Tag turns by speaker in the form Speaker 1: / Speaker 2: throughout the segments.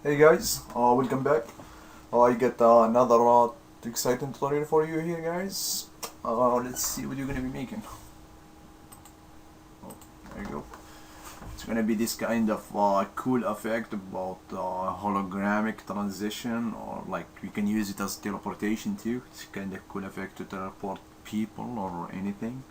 Speaker 1: Hey guys, welcome back. I get another exciting tutorial for you here, guys. Let's see what you're gonna be making. Oh, there you go. It's gonna be this kind of cool effect about hologramic transition, or like we can use it as teleportation too. It's kind of cool effect to teleport people or anything.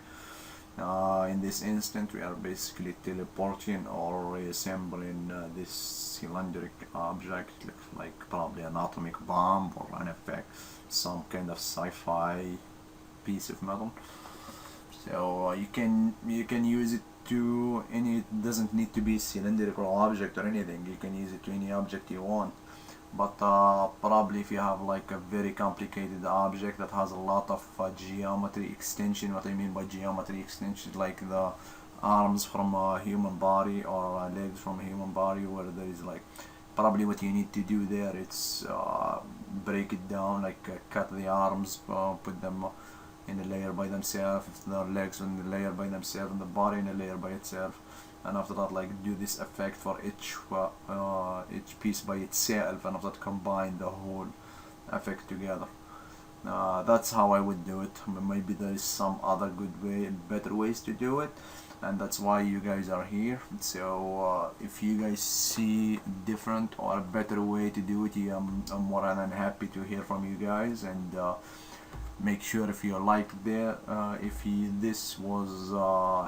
Speaker 1: In this instant, we are basically teleporting or reassembling this cylindric object, like probably an atomic bomb or an effect, some kind of sci-fi piece of metal. So you can use it to any. It doesn't need to be a cylindrical object or anything. You can use it to any object you want. But probably if you have like a very complicated object that has a lot of geometry extension. What I mean by geometry extension, like the arms from a human body or legs from a human body, where there is like probably what you need to do there, it's break it down, like cut the arms, put them in a layer by themselves, the legs in a layer by themselves, and the body in a layer by itself, and after that like do this effect for each piece by itself, and after that combine the whole effect together. That's how I would do it. Maybe there is some other good way, better ways to do it, and that's why you guys are here. So if you guys see different or a better way to do it, I'm more than happy to hear from you guys. And make sure if you like this was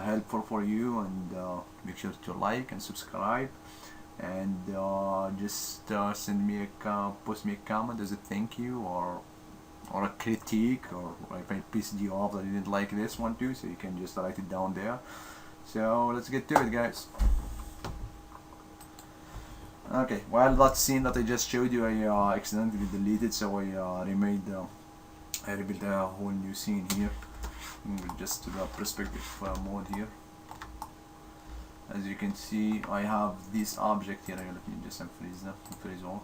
Speaker 1: helpful for you, and make sure to like and subscribe, and just send me post me a comment as a thank you, or a critique, or if I pissed you off that you didn't like this one too, so you can just write it down there. So let's get to it, guys. Okay, well, that scene that I just showed you, I accidentally deleted, so I remade I rebuilt a whole new scene here, just to the perspective mode here. As you can see, I have this object here. Let me just unfreeze them, unfreeze all.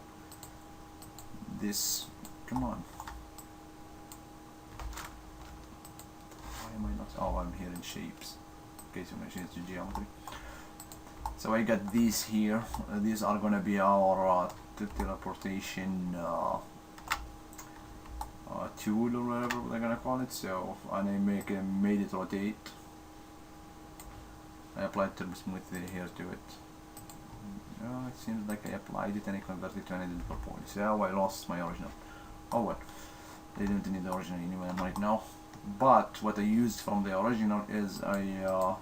Speaker 1: This, come on. Why am I not? Oh, I'm here in shapes. Okay, so I'm gonna change to geometry. So I got these here. These are gonna be our teleportation tool, or whatever they're gonna call it. So, and I made it rotate. I applied turbo smooth here to it. It seems like I applied it and I converted it to an edit purple. So I lost my original. Oh well, I didn't need the original anyway right now. But what I used from the original is I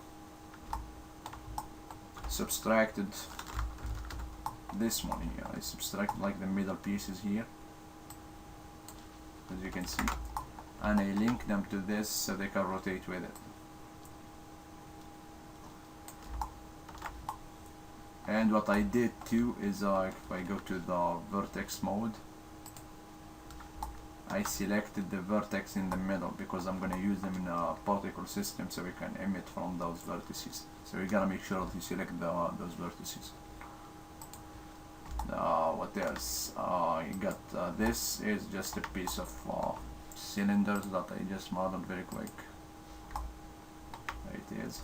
Speaker 1: subtracted this one here. I subtracted like the middle pieces here, as you can see, and I link them to this so they can rotate with it. And what I did too is if I go to the vertex mode, I selected the vertex in the middle because I'm gonna use them in a particle system, so we can emit from those vertices. So you gotta make sure that you select those vertices. What else? You got this is just a piece of cylinders that I just modeled very quick. There it is.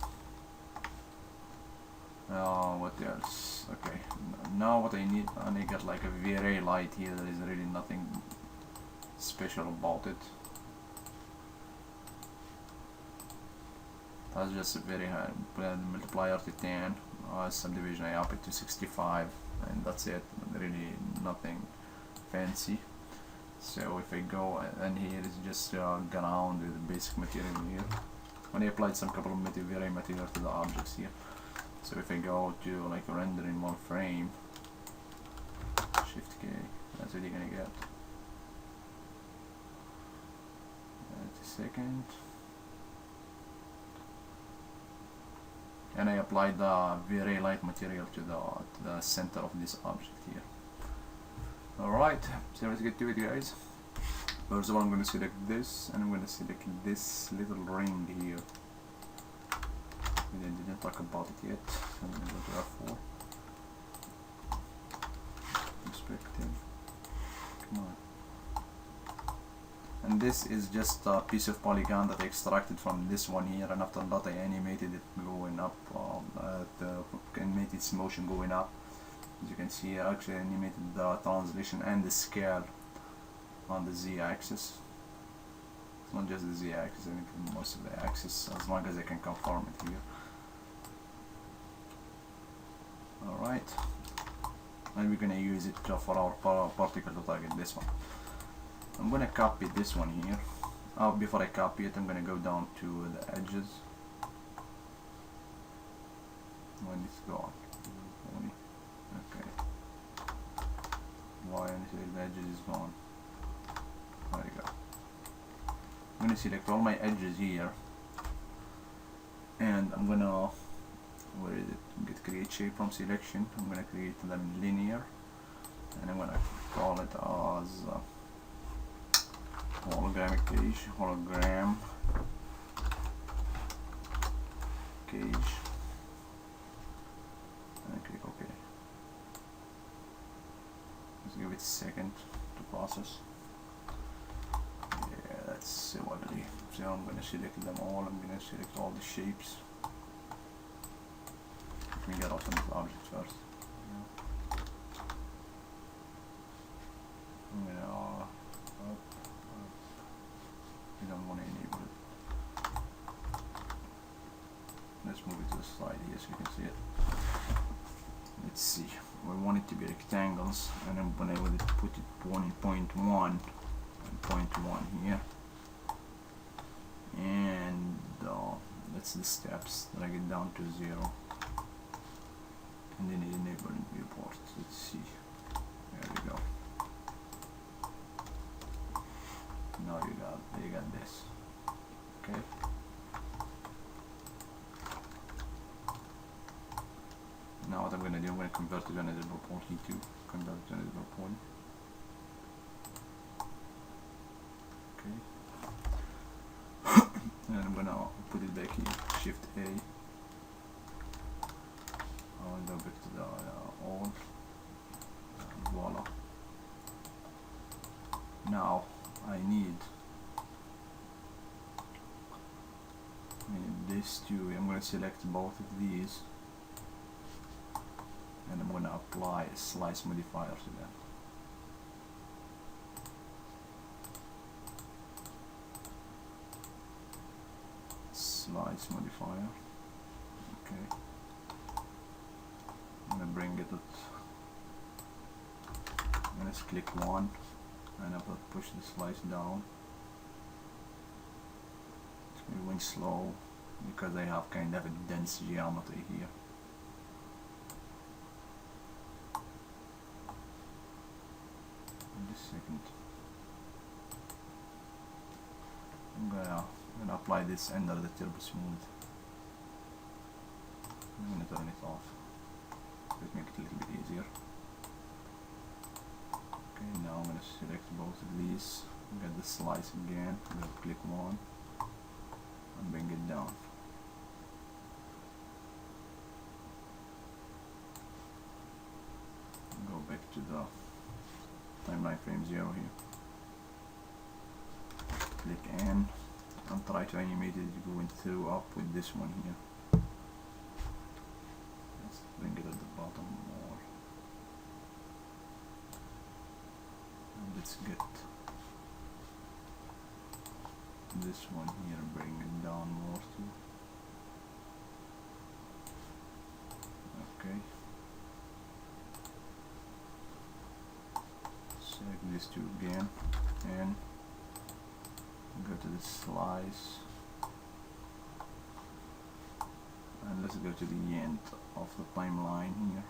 Speaker 1: What else? Okay, now what I need, I got like a V-ray light here. There is really nothing special about it. That's just a very high multiplier to 10. Subdivision I up it to 65, and that's it. Really nothing fancy. So if I go, and here is just ground with basic material here. And I applied some couple of V-ray material to the objects here. So if I go to like render in one frame, Shift K, that's what you're gonna get. Wait a second. And I applied the V-ray light material to the center of this object here. Alright, so let's get to it, guys. First of all, I'm going to select this, and I'm going to select this little ring here. We didn't talk about it yet, so I'm going to go to F4. Perspective. Come on. And this is just a piece of polygon that I extracted from this one here, and after that I animated it going up, animated its motion going up. As you can see, I actually animated the translation and the scale on the z-axis. It's not just the z-axis, I think most of the axis, as long as I can confirm it here. Alright, and we're gonna use it for our particle to target this one. I'm gonna copy this one here. Before I copy it, I'm gonna go down to the edges. When it's gone. Okay. Why the edges is gone. There you go. I'm gonna select all my edges here, and I'm gonna, where is it? Get create shape from selection. I'm gonna create them linear, and I'm gonna call it as hologramic page, hologram cage, and click OK. Let's give it a second to process. Yeah, that's already. So I'm gonna select them all. I'm gonna select all the shapes. Let me get off on this object first. I'm gonna I don't want to enable it. Let's move it to the side here so you can see it. Let's see. We want it to be rectangles, and I'm gonna put it 1.1 and 0.1 here. And that's the steps that I get down to 0. And then enable viewport. Let's see. There we go. Now you got this. Okay. Now what I'm gonna do, I'm gonna convert it to an editable point to convert it to an editable point. Okay. And I'm gonna put it back here. Shift A. I'll go back to the all. Voila. Now I need this too. I'm going to select both of these, and I'm going to apply a slice modifier to them. Slice modifier. Okay. I'm going to bring it at. I'm going to click 1. And I'll push the slice down. It's going slow because I have kind of a dense geometry here. Just a second. I'm gonna apply this under the turbo smooth. I'm gonna turn it off. Let's make it a little bit easier. Okay, now I'm going to select both of these, get the slice again, I'm going to click 1 and bring it down. Go back to the timeline frame 0 here. Click N and try to animate it going through up with this one here. Let's bring it at the bottom more. Let's get this one here and bring it down more too. Okay. Select these two again and go to the slice. And let's go to the end of the timeline here.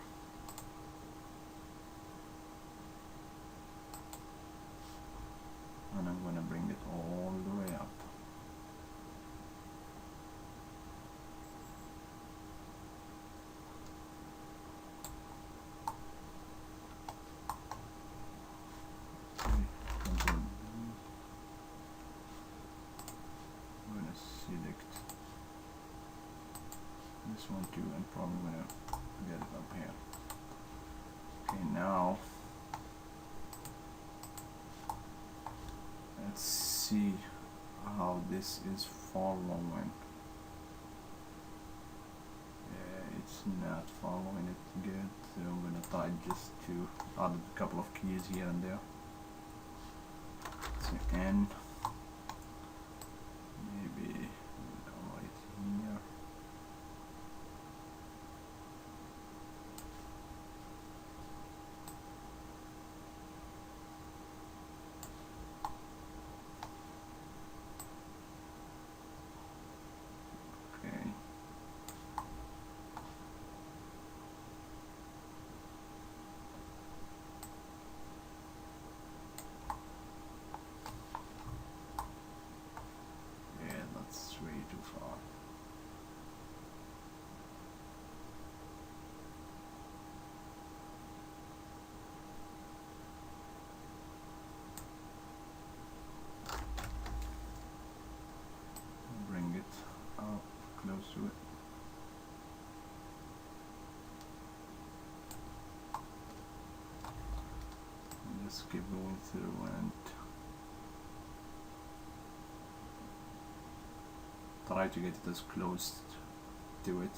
Speaker 1: And I'm going to bring it all the way up. Okay, I'm going to select this one too, and probably going to get it up here. Okay, now let's see how this is following. Yeah, it's not following it good, so I'm gonna tried just to add a couple of keys here and there. So N, maybe right here. Okay. Yeah, that's way too far. Bring it up close to it. And just keep going through and try to get it as close to it.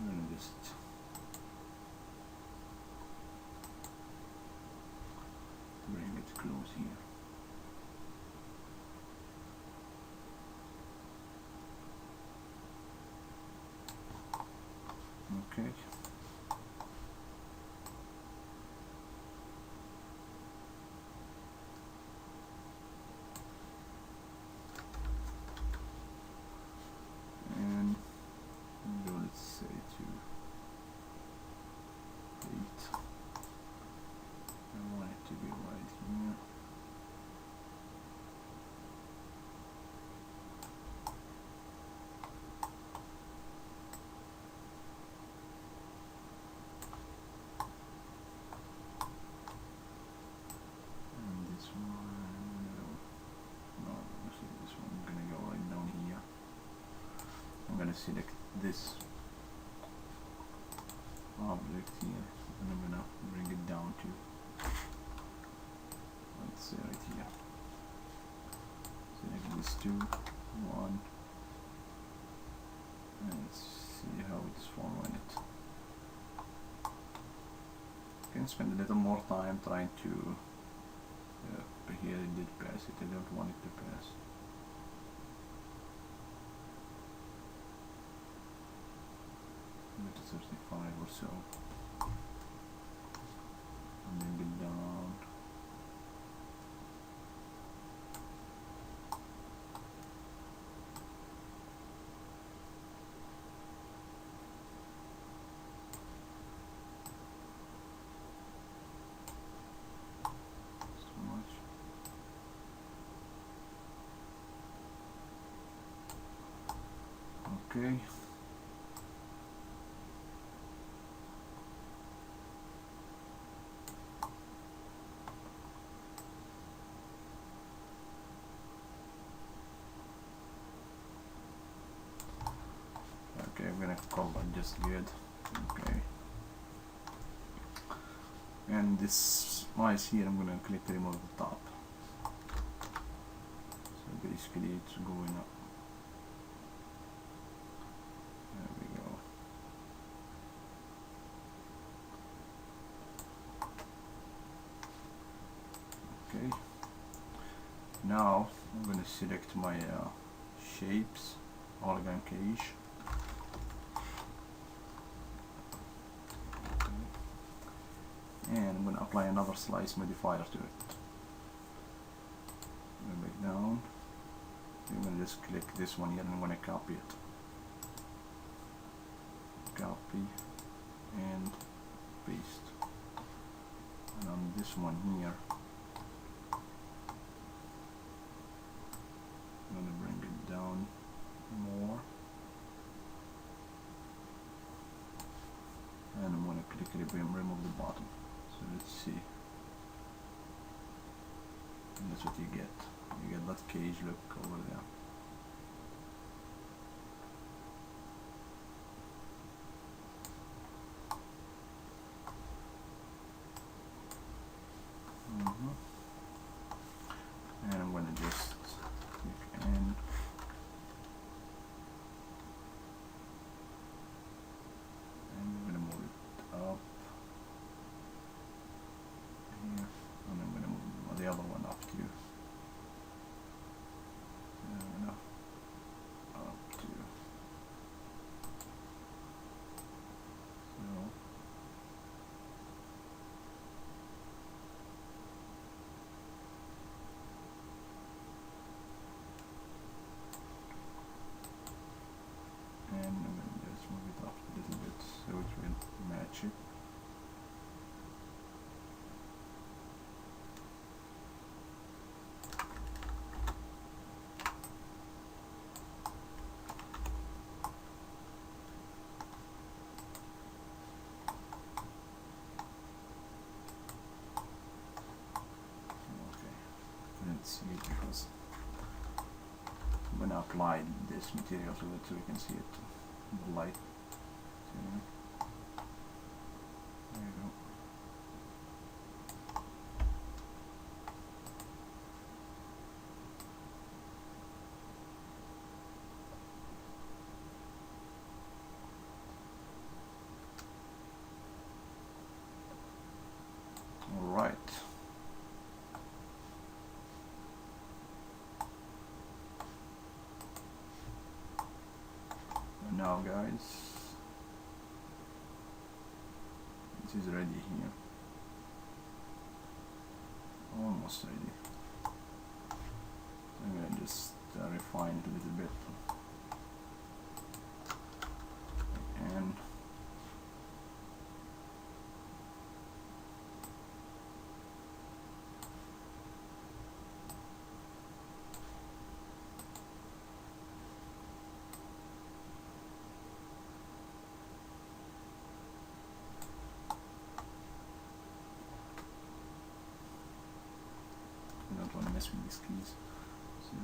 Speaker 1: I'm gonna just bring it close here. Okay. And go, let's say to 8. I want it to be right here. And this one, no, actually this one, I'm gonna go right down here. I'm gonna select this object here, and I'm gonna bring it down to, let's say right here. Select this 2, 1, and let's see how it's following it. You can spend a little more time trying to, here it did pass it, I don't want it to pass. Maybe to 35 or so. And then get down. So much. Okay. Okay, I'm gonna call that just good. Okay. And this slice here, I'm gonna click to remove the top. So basically it's going up. There we go. Okay. Now I'm gonna select my shapes, hologram cache. And I'm going to apply another slice modifier to it. Go back down. I'm going to just click this one here and I'm going to copy it. Copy and paste. And on this one here, I'm going to bring it down more. And I'm going to click remove the bottom. So let's see. And that's what you get. You get that cage look over there. see it because I'm gonna apply this material to it so we can see it in the light. There you go. Alright. And now guys, this is ready here. Almost ready. I'm gonna just refine it a little bit. And I don't want to mess with these keys, so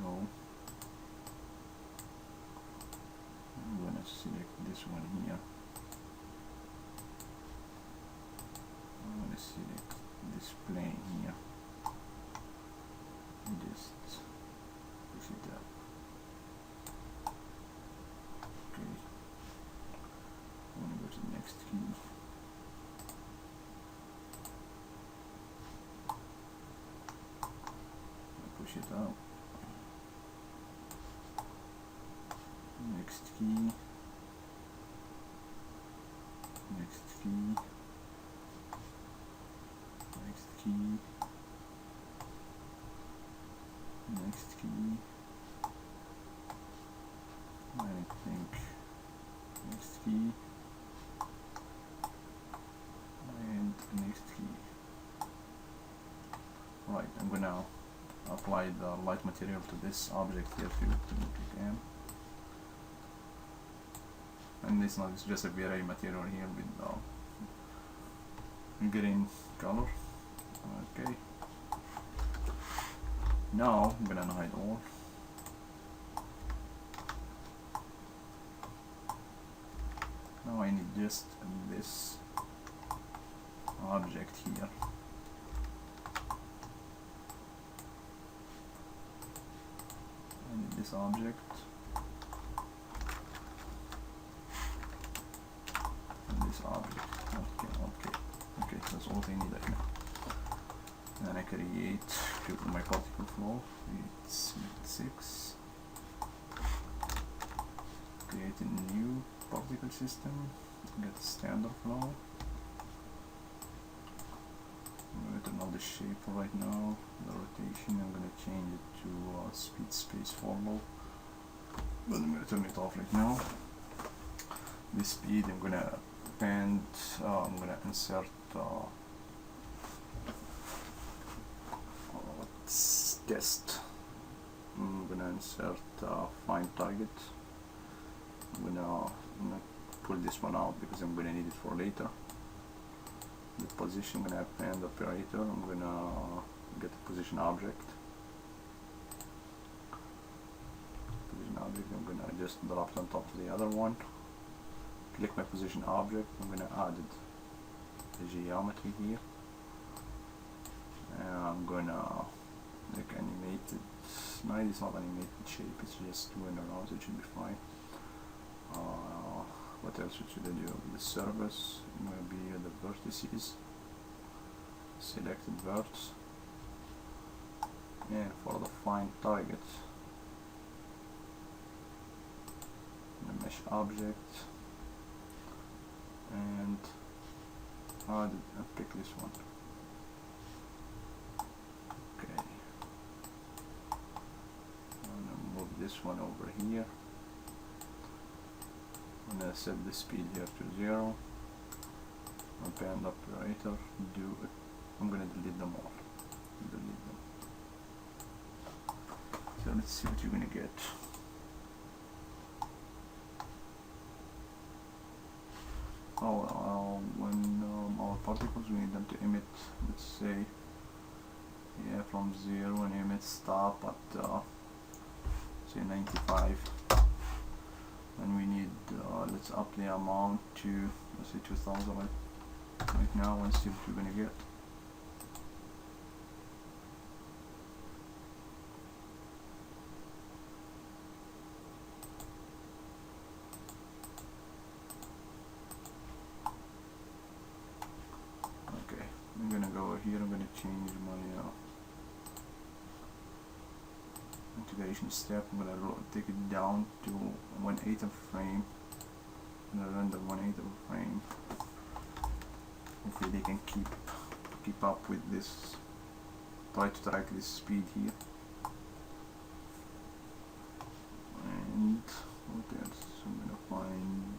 Speaker 1: I'm going to select this one here. I'm going to select this plane here and just push it up. Okay, I'm going to go to the next key. Push it out. Next key. Next key. Next key. Next key. I think next key. And next key. Right, I'm gonna apply the light material to this object here to make it again. And this now is just a V-Ray material here with green color. Okay. Now I'm gonna hide all. Now I need just this object here. This object and this object. Okay, that's all I need right now. Then I create my particle flow. It's 6. Create a new particle system. Get standard flow. I'm going to turn on the shape right now. The rotation, I'm going to change it to speed space follow. But I'm going to turn it off right now. The speed, I'm going to append, I'm going to insert let's test. I'm going to insert find target. I'm going to pull this one out because I'm going to need it for later. The position, I'm going to append operator. I'm going to get a position object. Position object, I'm going to just drop it on top of the other one. Click my position object. I'm going to add the geometry here. And I'm going to like animate it. No, it's not animated shape, it's just moving around, so it should be fine. What else should I do? The surface, maybe the vertices, selected verts, and for the find target, the mesh object, and pick this one. Okay, I'm gonna move this one over here. I'm going to set the speed here to 0. Append operator, I'm going to delete them all. Delete them. So let's see what you're going to get. When our particles, we need them to emit, let's say, Yeah, from 0 and emit stop at say 95, and we need let's up the amount to, let's say 2000 right now, and see what we're gonna get. Okay, I'm gonna go here, I'm gonna change my integration step. I'm gonna take it down to 1/8 of a frame. I'm gonna render 1/8 of a frame. Hopefully they can keep up with this. Try to track this speed here. And what else? I'm gonna find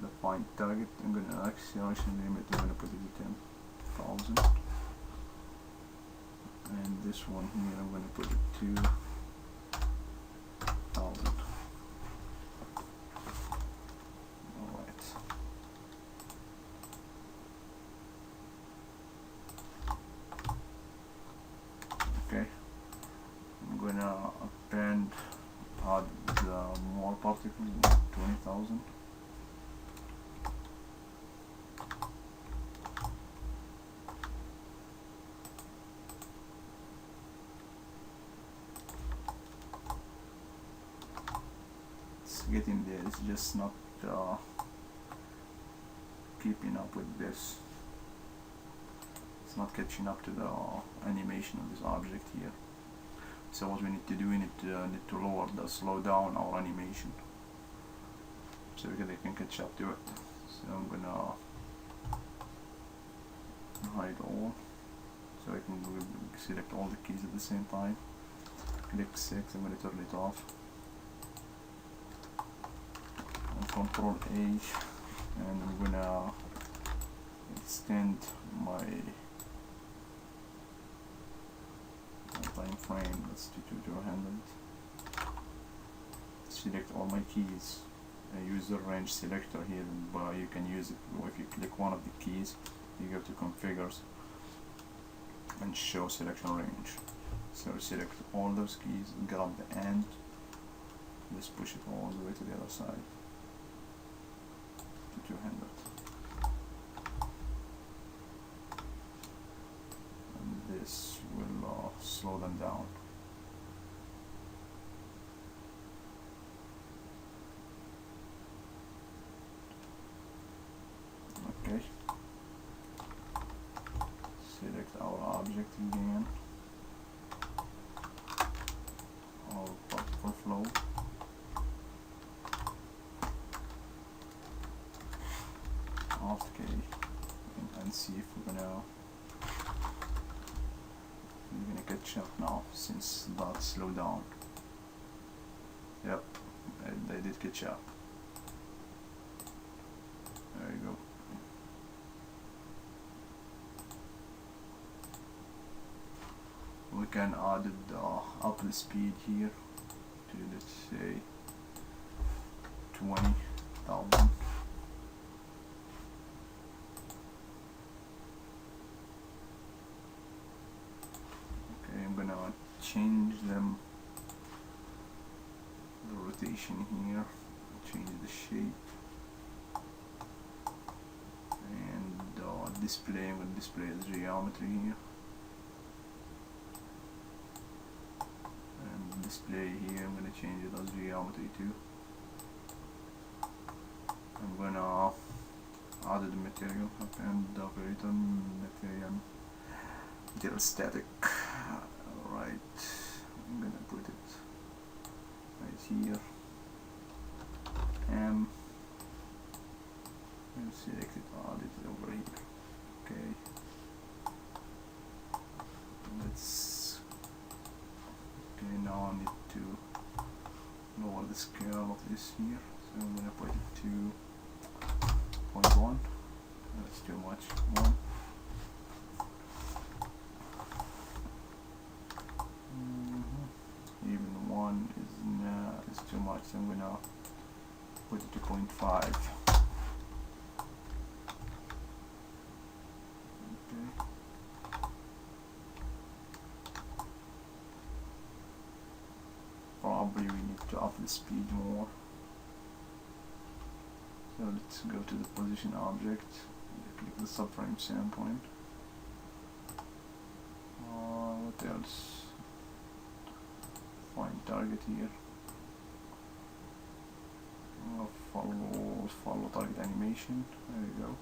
Speaker 1: the find target. I'm gonna acceleration limit. I'm gonna put it at 10,000. And this one here, I'm gonna put it to 1,000. Alright. Okay. I'm gonna append add the more particles, 20,000. Getting there, it's just not keeping up with this. It's not catching up to the animation of this object here. So what we need to do, we need to slow down our animation so they can catch up to it. So I'm gonna hide all, so I can select all the keys at the same time. Click 6, I'm gonna turn it off. Control A, and I'm gonna extend my time frame. Let's do 200. Select all my keys. I use the range selector here, but you can use it if you click one of the keys. You go to configures and show selection range. So select all those keys, grab the end, just push it all the way to the other side. 200, and this will slow them down. Okay, select our object again, our particle flow. Okay, and see if we're gonna catch up now, since that slowed down. Yep, they did catch up. There you go. We can add the up the speed here to, let's say, 20,000. I'm gonna change them, the rotation here, change the shape, and display, I'm gonna display the geometry here, and display here, I'm gonna change it as geometry too. I'm gonna add the material, and the operator material static. Alright, I'm gonna put it right here, and select it, add it over here. Okay, let's, okay, now I need to lower the scale of this here, so I'm gonna put it to 0.1. That's too much. 1. Even 1 is too much, so I'm gonna put it to 0.5. Okay. the speed more. So let's go to the position object, click the subframe standpoint. What else? Find target here. Follow target animation. There you go.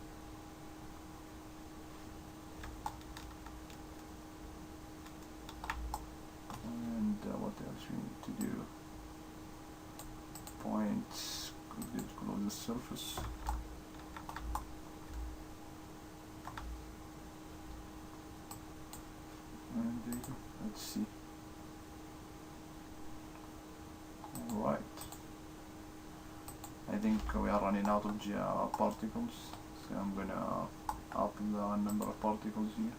Speaker 1: And what else we need to do? Points. Close the surface. And there you go. Let's see. Alright. I think we are running out of particles, so I'm gonna up the number of particles here.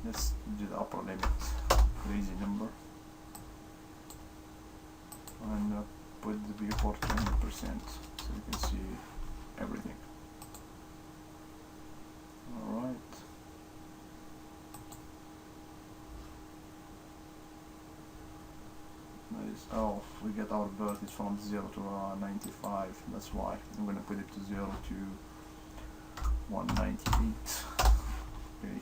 Speaker 1: Let's do the upper limit, crazy number, and put the viewport 20% so you can see everything. Alright. Nice. Oh, we get our birth is from 0 to 95, that's why. I'm gonna put it to 0 to 198. Okay.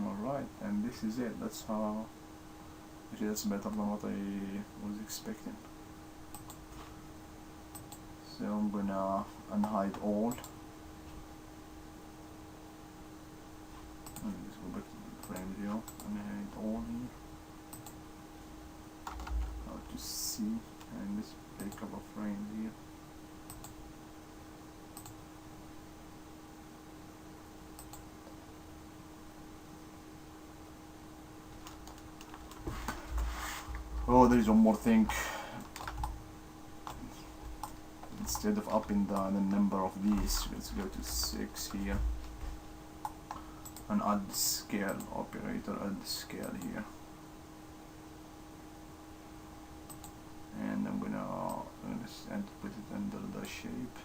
Speaker 1: Alright, and this is it. That's how it is, better than what I was expecting. So I'm gonna unhide all. Let's go back to the frame video. Unhide all here. How to see, and let's take a couple of frames here. Oh, there is one more thing. Instead of upping the number of these, let's go to 6 here and add the scale operator, add the scale here. And I'm gonna put it under the shape.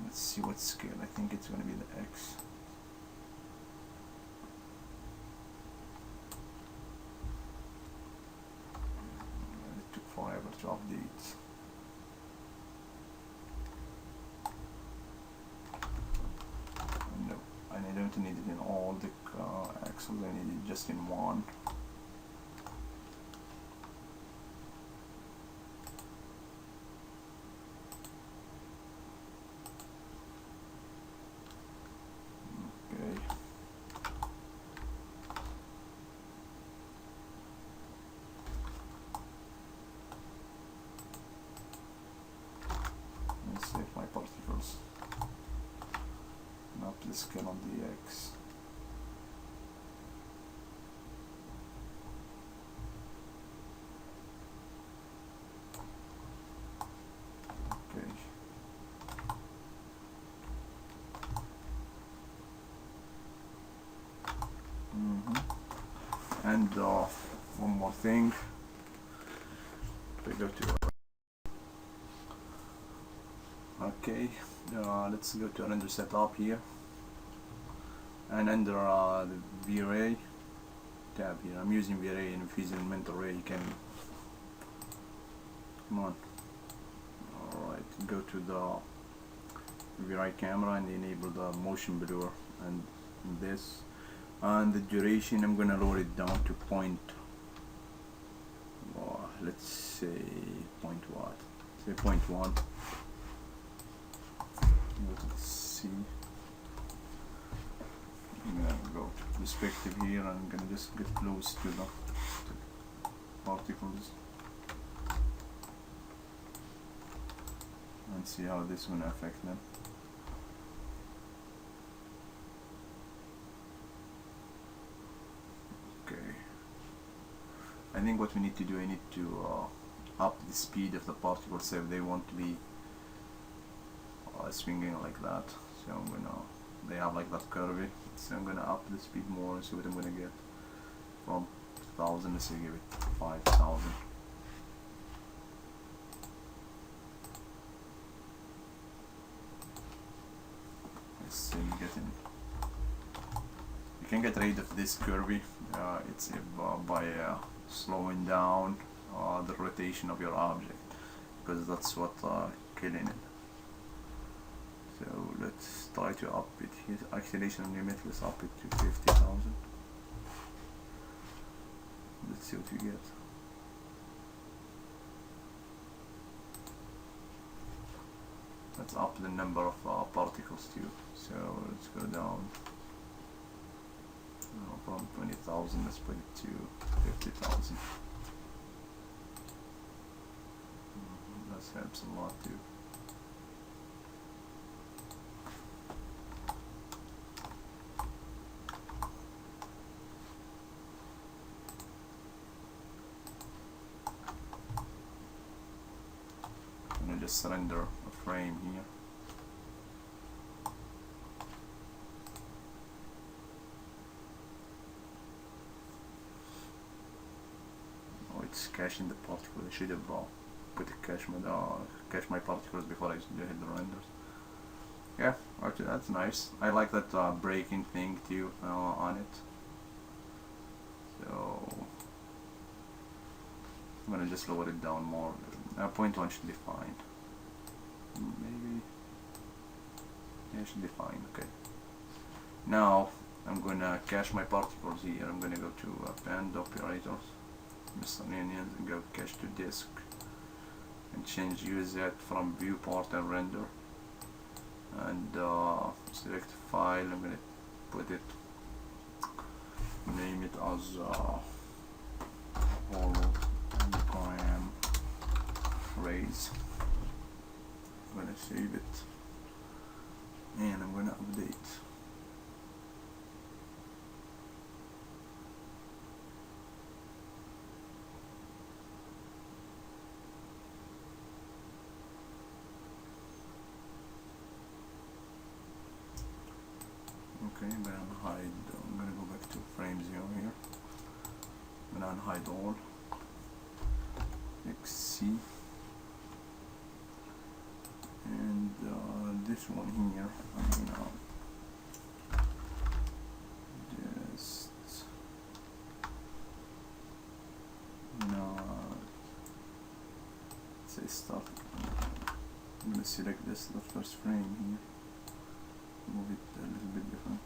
Speaker 1: Let's see what scale. I think it's gonna be the X. Forever to update. No, and I don't need it in all the axles, I need it just in one. Okay. Save my particles. And up the scale on the X. Okay. And one more thing. We go to okay, let's go to render setup here, and under the V-Ray tab here, I'm using V-Ray, and if you use elemental ray you can, come on, alright, go to the V-Ray camera and enable the motion blur and this, and the duration I'm gonna lower it down to let's say point what? Say 0.1. Let's see. I'm gonna go to perspective here and I'm gonna just get close to the particles and see how this will affect them. Okay. I think what we need to do, I need to up the speed of the particles so if they want to be swinging like that. So I'm gonna, they have like that curvy, so I'm gonna up the speed more and see what I'm gonna get. from 2000, let's say give it 5000. It's still getting. You can get rid of this curvy. It's by slowing down the rotation of your object, because that's what killing it. So let's try to up it. His acceleration limit, let's up it to 50,000. Let's see what we get. Let's up the number of particles too. So let's go down from 20,000, let's put it to 50,000. That helps a lot too. I'm gonna just render a frame here. Oh, it's caching the particle. I should have put a cache my particles before I hit the renders. Yeah, actually that's nice. I like that breaking thing too on it. So I'm gonna just lower it down more. 0.1 should be fine. Maybe. Yeah, it should be fine. Okay. Now I'm gonna cache my particles here. I'm gonna go to append operators, miscellaneous, and go cache to disk, and use that from viewport and render, and select file. I'm gonna put it, name it as hologram raise. I'm gonna save it, and I'm gonna update. Okay, I'm gonna hide. I'm gonna go back to frame 0 here. I'm gonna unhide all. XC. And this one here, I'm gonna just say start. I'm gonna select this, the first frame here, move it a little bit different,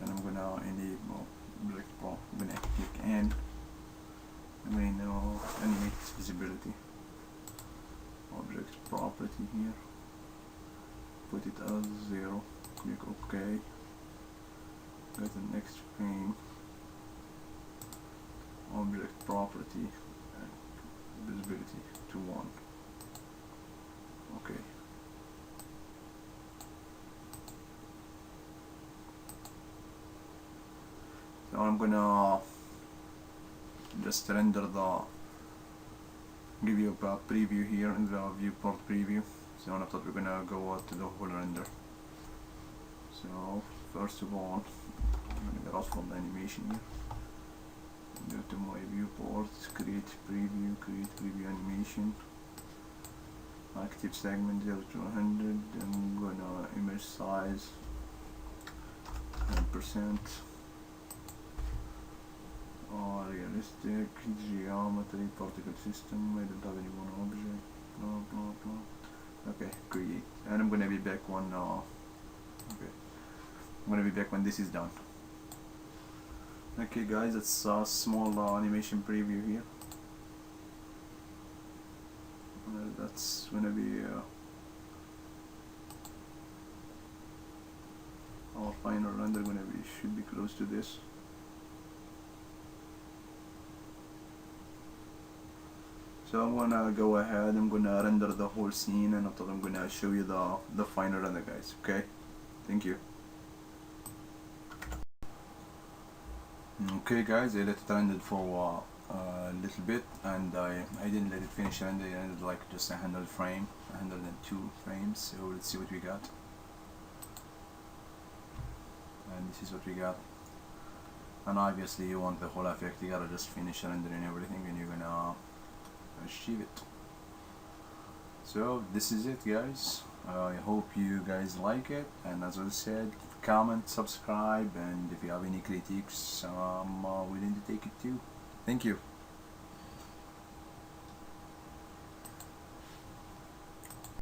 Speaker 1: and I'm gonna enable object prop. I'm gonna click N. I'm gonna now animate visibility. Object property here. Put it as 0, click OK, go to the next frame, object property, and visibility to 1, OK. So I'm gonna just render give you a preview here in the viewport preview. So after we're gonna go to the whole render. So first of all, I'm gonna get off from the animation here. Go to my viewports, create preview animation, active segment 0 to 100. I'm gonna image size 10%. Realistic, geometry, particle system. I don't have any one object. Blah blah blah. Okay, create, and I'm gonna be back when okay, I'm gonna be back when this is done. Okay guys, it's a small animation preview here. That's gonna be our final render. Should be close to this. So I'm gonna go ahead, I'm gonna render the whole scene, and after I'm gonna show you the final render, guys. Okay, thank you. Okay guys, I let it render for a little bit, and I didn't let it finish render. I rendered like just 102 frames. So let's see what we got. And this is what we got. and obviously you want the whole effect, you gotta just finish rendering everything and you're gonna achieve it. So this is it, guys. I hope you guys like it, and as I said, comment, subscribe, and if you have any critiques, I'm willing to take it too. Thank you.